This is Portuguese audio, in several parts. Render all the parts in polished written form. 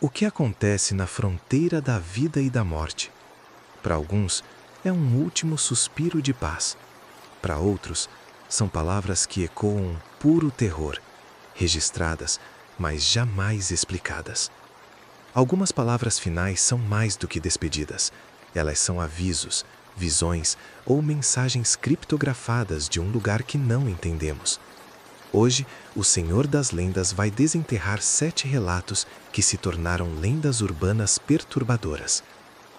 O que acontece na fronteira da vida e da morte? Para alguns, é um último suspiro de paz. Para outros, são palavras que ecoam puro terror, registradas, mas jamais explicadas. Algumas palavras finais são mais do que despedidas. Elas são avisos, visões ou mensagens criptografadas de um lugar que não entendemos. Hoje, o Senhor das Lendas vai desenterrar 7 relatos que se tornaram lendas urbanas perturbadoras.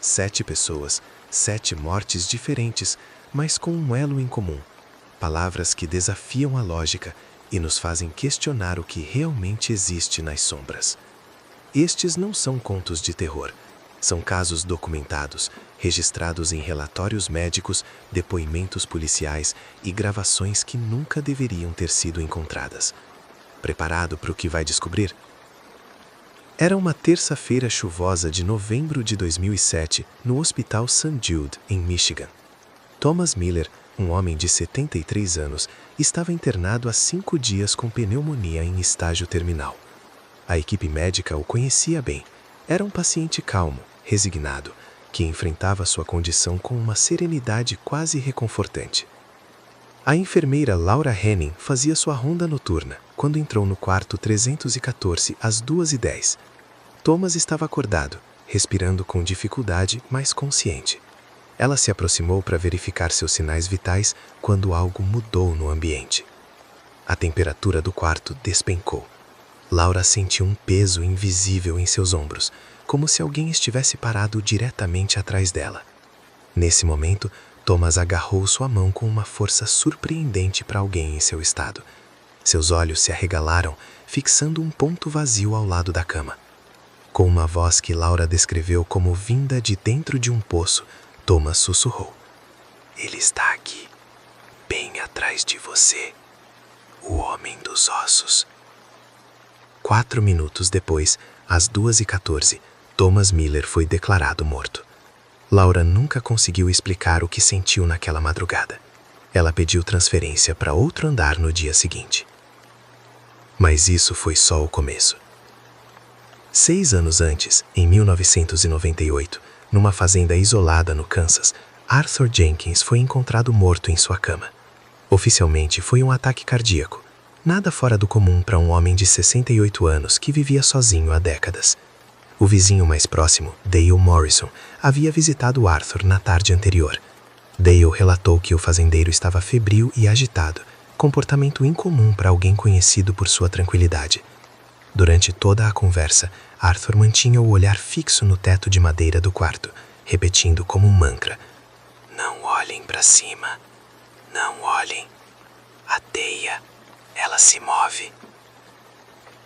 7 pessoas, 7 mortes diferentes, mas com um elo em comum. Palavras que desafiam a lógica e nos fazem questionar o que realmente existe nas sombras. Estes não são contos de terror. São casos documentados, registrados em relatórios médicos, depoimentos policiais e gravações que nunca deveriam ter sido encontradas. Preparado para o que vai descobrir? Era uma terça-feira chuvosa de novembro de 2007, no Hospital St. Jude, em Michigan. Thomas Miller, um homem de 73 anos, estava internado há 5 dias com pneumonia em estágio terminal. A equipe médica o conhecia bem. Era um paciente calmo, resignado, que enfrentava sua condição com uma serenidade quase reconfortante. A enfermeira Laura Henning fazia sua ronda noturna quando entrou no quarto 314 às 2h10. Thomas estava acordado, respirando com dificuldade, mas consciente. Ela se aproximou para verificar seus sinais vitais quando algo mudou no ambiente. A temperatura do quarto despencou. Laura sentiu um peso invisível em seus ombros, como se alguém estivesse parado diretamente atrás dela. Nesse momento, Thomas agarrou sua mão com uma força surpreendente para alguém em seu estado. Seus olhos se arregalaram, fixando um ponto vazio ao lado da cama. Com uma voz que Laura descreveu como vinda de dentro de um poço, Thomas sussurrou: "Ele está aqui, bem atrás de você, o homem dos ossos." 4 minutos depois, às 2h14, Thomas Miller foi declarado morto. Laura nunca conseguiu explicar o que sentiu naquela madrugada. Ela pediu transferência para outro andar no dia seguinte. Mas isso foi só o começo. 6 anos antes, em 1998, numa fazenda isolada no Kansas, Arthur Jenkins foi encontrado morto em sua cama. Oficialmente foi um ataque cardíaco. Nada fora do comum para um homem de 68 anos que vivia sozinho há décadas. O vizinho mais próximo, Dale Morrison, havia visitado Arthur na tarde anterior. Dale relatou que o fazendeiro estava febril e agitado, comportamento incomum para alguém conhecido por sua tranquilidade. Durante toda a conversa, Arthur mantinha o olhar fixo no teto de madeira do quarto, repetindo como um mantra: "Não olhem para cima. Não olhem. A teia. Ela se move."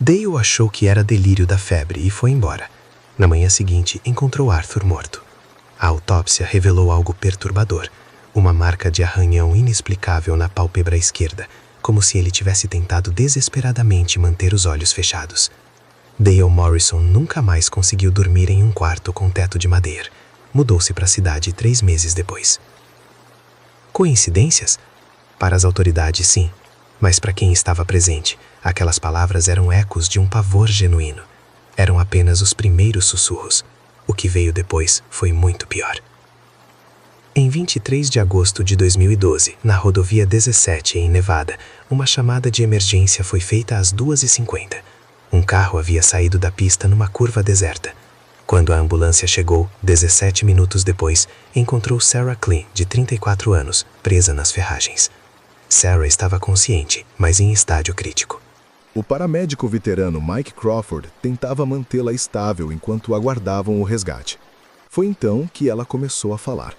Dale achou que era delírio da febre e foi embora. Na manhã seguinte, encontrou Arthur morto. A autópsia revelou algo perturbador, uma marca de arranhão inexplicável na pálpebra esquerda, como se ele tivesse tentado desesperadamente manter os olhos fechados. Dale Morrison nunca mais conseguiu dormir em um quarto com teto de madeira. Mudou-se para a cidade 3 meses depois. Coincidências? Para as autoridades, sim. Mas para quem estava presente, aquelas palavras eram ecos de um pavor genuíno. Eram apenas os primeiros sussurros. O que veio depois foi muito pior. Em 23 de agosto de 2012, na rodovia 17 em Nevada, uma chamada de emergência foi feita às 2h50. Um carro havia saído da pista numa curva deserta. Quando a ambulância chegou, 17 minutos depois, encontrou Sarah Klein, de 34 anos, presa nas ferragens. Sarah estava consciente, mas em estágio crítico. O paramédico veterano Mike Crawford tentava mantê-la estável enquanto aguardavam o resgate. Foi então que ela começou a falar.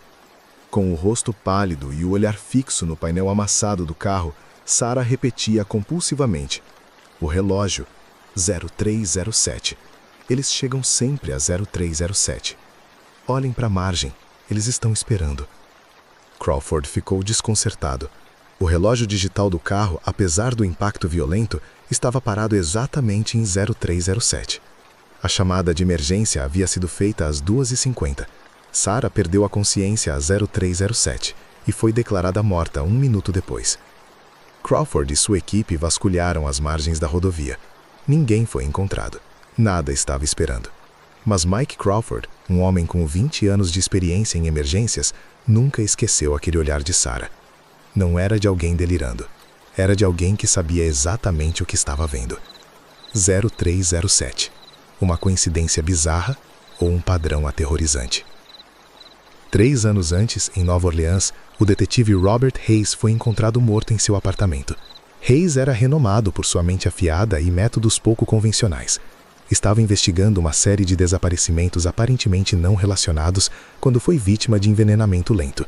Com o rosto pálido e o olhar fixo no painel amassado do carro, Sarah repetia compulsivamente: "O relógio, 0307. Eles chegam sempre a 0307. Olhem para a margem, eles estão esperando." Crawford ficou desconcertado. O relógio digital do carro, apesar do impacto violento, estava parado exatamente em 0307. A chamada de emergência havia sido feita às 2h50. Sarah perdeu a consciência a 0307 e foi declarada morta 1 minuto depois. Crawford e sua equipe vasculharam as margens da rodovia. Ninguém foi encontrado. Nada estava esperando. Mas Mike Crawford, um homem com 20 anos de experiência em emergências, nunca esqueceu aquele olhar de Sarah. Não era de alguém delirando. Era de alguém que sabia exatamente o que estava vendo. 0307. Uma coincidência bizarra ou um padrão aterrorizante? 3 anos antes, em Nova Orleans, o detetive Robert Hayes foi encontrado morto em seu apartamento. Hayes era renomado por sua mente afiada e métodos pouco convencionais. Estava investigando uma série de desaparecimentos aparentemente não relacionados quando foi vítima de envenenamento lento.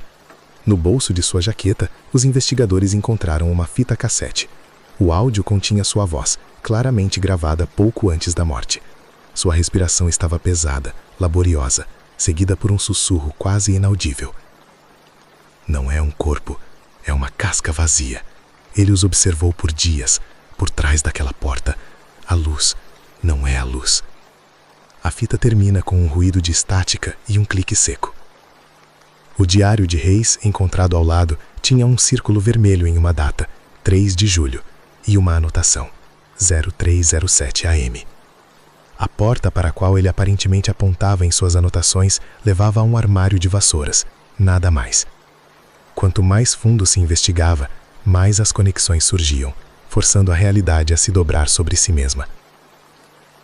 No bolso de sua jaqueta, os investigadores encontraram uma fita cassete. O áudio continha sua voz, claramente gravada pouco antes da morte. Sua respiração estava pesada, laboriosa, seguida por um sussurro quase inaudível. Não é um corpo, é uma casca vazia. Ele os observou por dias, por trás daquela porta. A luz não é a luz. A fita termina com um ruído de estática e um clique seco. O diário de Hayes, encontrado ao lado, tinha um círculo vermelho em uma data, 3 de julho, e uma anotação, 0307 AM. A porta para a qual ele aparentemente apontava em suas anotações levava a um armário de vassouras, nada mais. Quanto mais fundo se investigava, mais as conexões surgiam, forçando a realidade a se dobrar sobre si mesma.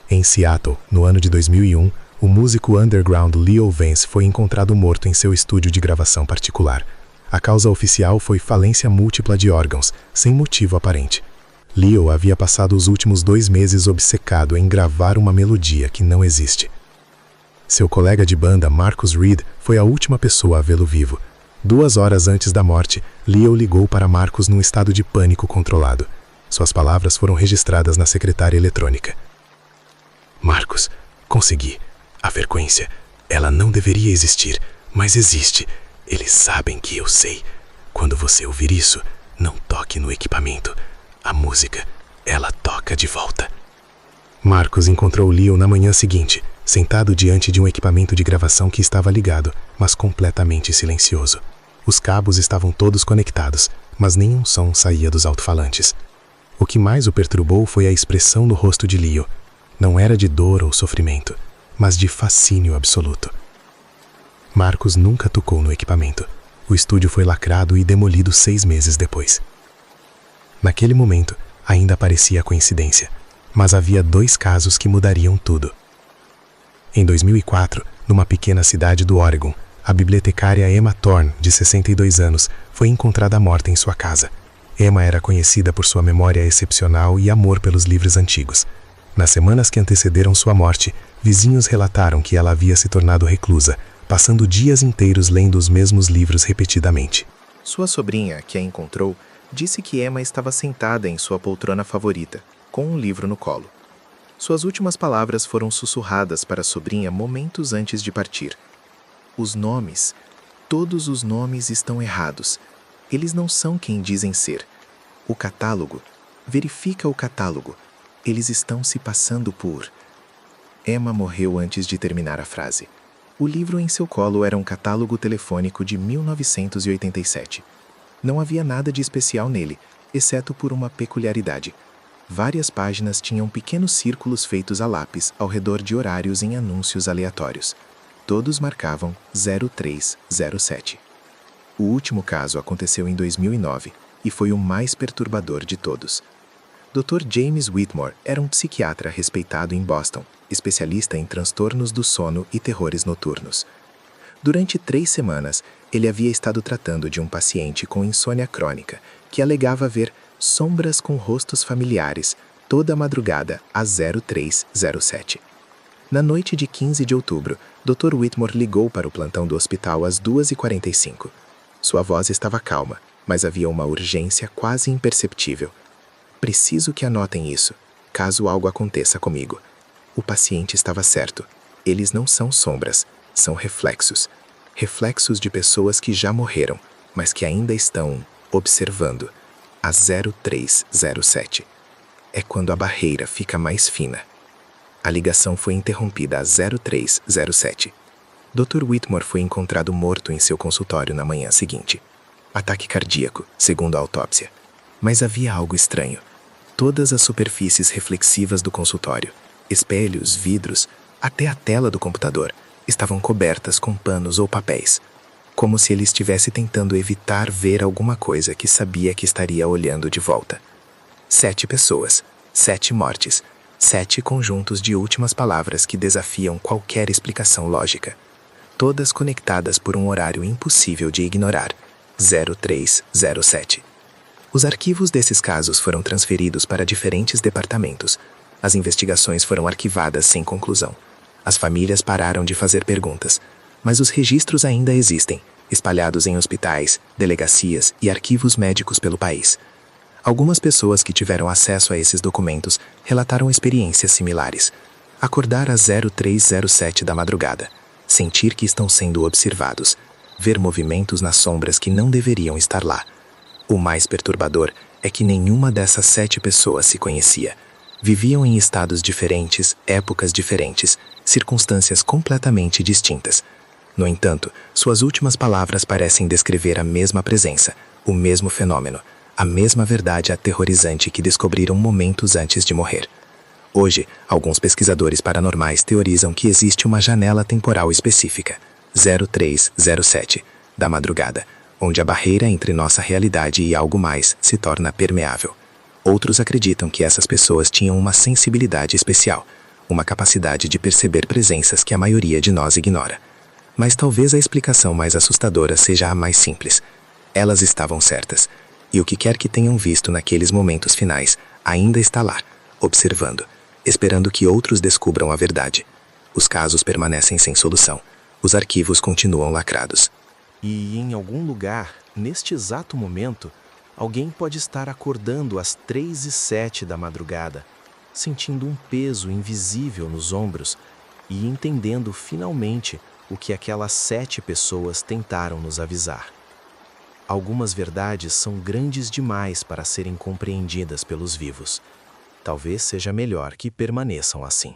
Em Seattle, no ano de 2001, o músico underground Leo Vance foi encontrado morto em seu estúdio de gravação particular. A causa oficial foi falência múltipla de órgãos, sem motivo aparente. Leo havia passado os últimos 2 meses obcecado em gravar uma melodia que não existe. Seu colega de banda, Marcus Reed, foi a última pessoa a vê-lo vivo. 2 horas antes da morte, Leo ligou para Marcus num estado de pânico controlado. Suas palavras foram registradas na secretária eletrônica. Marcus, consegui. A frequência, ela não deveria existir, mas existe. Eles sabem que eu sei. Quando você ouvir isso, não toque no equipamento. A música, ela toca de volta. Marcus encontrou Leo na manhã seguinte, sentado diante de um equipamento de gravação que estava ligado, mas completamente silencioso. Os cabos estavam todos conectados, mas nenhum som saía dos alto-falantes. O que mais o perturbou foi a expressão no rosto de Leo. Não era de dor ou sofrimento, mas de fascínio absoluto. Marcus nunca tocou no equipamento. O estúdio foi lacrado e demolido 6 meses depois. Naquele momento, ainda parecia coincidência, mas havia 2 casos que mudariam tudo. Em 2004, numa pequena cidade do Oregon, a bibliotecária Emma Thorne, de 62 anos, foi encontrada morta em sua casa. Emma era conhecida por sua memória excepcional e amor pelos livros antigos. Nas semanas que antecederam sua morte, vizinhos relataram que ela havia se tornado reclusa, passando dias inteiros lendo os mesmos livros repetidamente. Sua sobrinha, que a encontrou, disse que Emma estava sentada em sua poltrona favorita, com um livro no colo. Suas últimas palavras foram sussurradas para a sobrinha momentos antes de partir. Os nomes, todos os nomes estão errados. Eles não são quem dizem ser. O catálogo, verifica o catálogo. Eles estão se passando por... Emma morreu antes de terminar a frase. O livro em seu colo era um catálogo telefônico de 1987. Não havia nada de especial nele, exceto por uma peculiaridade. Várias páginas tinham pequenos círculos feitos a lápis ao redor de horários em anúncios aleatórios. Todos marcavam 0307. O último caso aconteceu em 2009 e foi o mais perturbador de todos. Dr. James Whitmore era um psiquiatra respeitado em Boston, especialista em transtornos do sono e terrores noturnos. Durante 3 semanas, ele havia estado tratando de um paciente com insônia crônica, que alegava ver sombras com rostos familiares toda a madrugada às 0307. Na noite de 15 de outubro, Dr. Whitmore ligou para o plantão do hospital às 2h45. Sua voz estava calma, mas havia uma urgência quase imperceptível. Preciso que anotem isso, caso algo aconteça comigo. O paciente estava certo. Eles não são sombras, são reflexos. Reflexos de pessoas que já morreram, mas que ainda estão observando. A 0307. É quando a barreira fica mais fina. A ligação foi interrompida a 0307. Dr. Whitmore foi encontrado morto em seu consultório na manhã seguinte. Ataque cardíaco, segundo a autópsia. Mas havia algo estranho. Todas as superfícies reflexivas do consultório, espelhos, vidros, Até a tela do computador estavam cobertas com panos ou papéis, como se ele estivesse tentando evitar ver alguma coisa que sabia que estaria olhando de volta. 7 pessoas, 7 mortes, 7 conjuntos de últimas palavras que desafiam qualquer explicação lógica. Todas conectadas por um horário impossível de ignorar, 0307. Os arquivos desses casos foram transferidos para diferentes departamentos. As investigações foram arquivadas sem conclusão. As famílias pararam de fazer perguntas, mas os registros ainda existem, espalhados em hospitais, delegacias e arquivos médicos pelo país. Algumas pessoas que tiveram acesso a esses documentos relataram experiências similares. Acordar às 0307 da madrugada, sentir que estão sendo observados, ver movimentos nas sombras que não deveriam estar lá. O mais perturbador é que nenhuma dessas 7 pessoas se conhecia. Viviam em estados diferentes, épocas diferentes, circunstâncias completamente distintas. No entanto, suas últimas palavras parecem descrever a mesma presença, o mesmo fenômeno, a mesma verdade aterrorizante que descobriram momentos antes de morrer. Hoje, alguns pesquisadores paranormais teorizam que existe uma janela temporal específica, 0307, da madrugada, onde a barreira entre nossa realidade e algo mais se torna permeável. Outros acreditam que essas pessoas tinham uma sensibilidade especial, uma capacidade de perceber presenças que a maioria de nós ignora. Mas talvez a explicação mais assustadora seja a mais simples. Elas estavam certas, e o que quer que tenham visto naqueles momentos finais ainda está lá, observando, esperando que outros descubram a verdade. Os casos permanecem sem solução. Os arquivos continuam lacrados. E em algum lugar, neste exato momento, alguém pode estar acordando às 03:07 da madrugada, sentindo um peso invisível nos ombros e entendendo finalmente o que aquelas 7 pessoas tentaram nos avisar. Algumas verdades são grandes demais para serem compreendidas pelos vivos. Talvez seja melhor que permaneçam assim.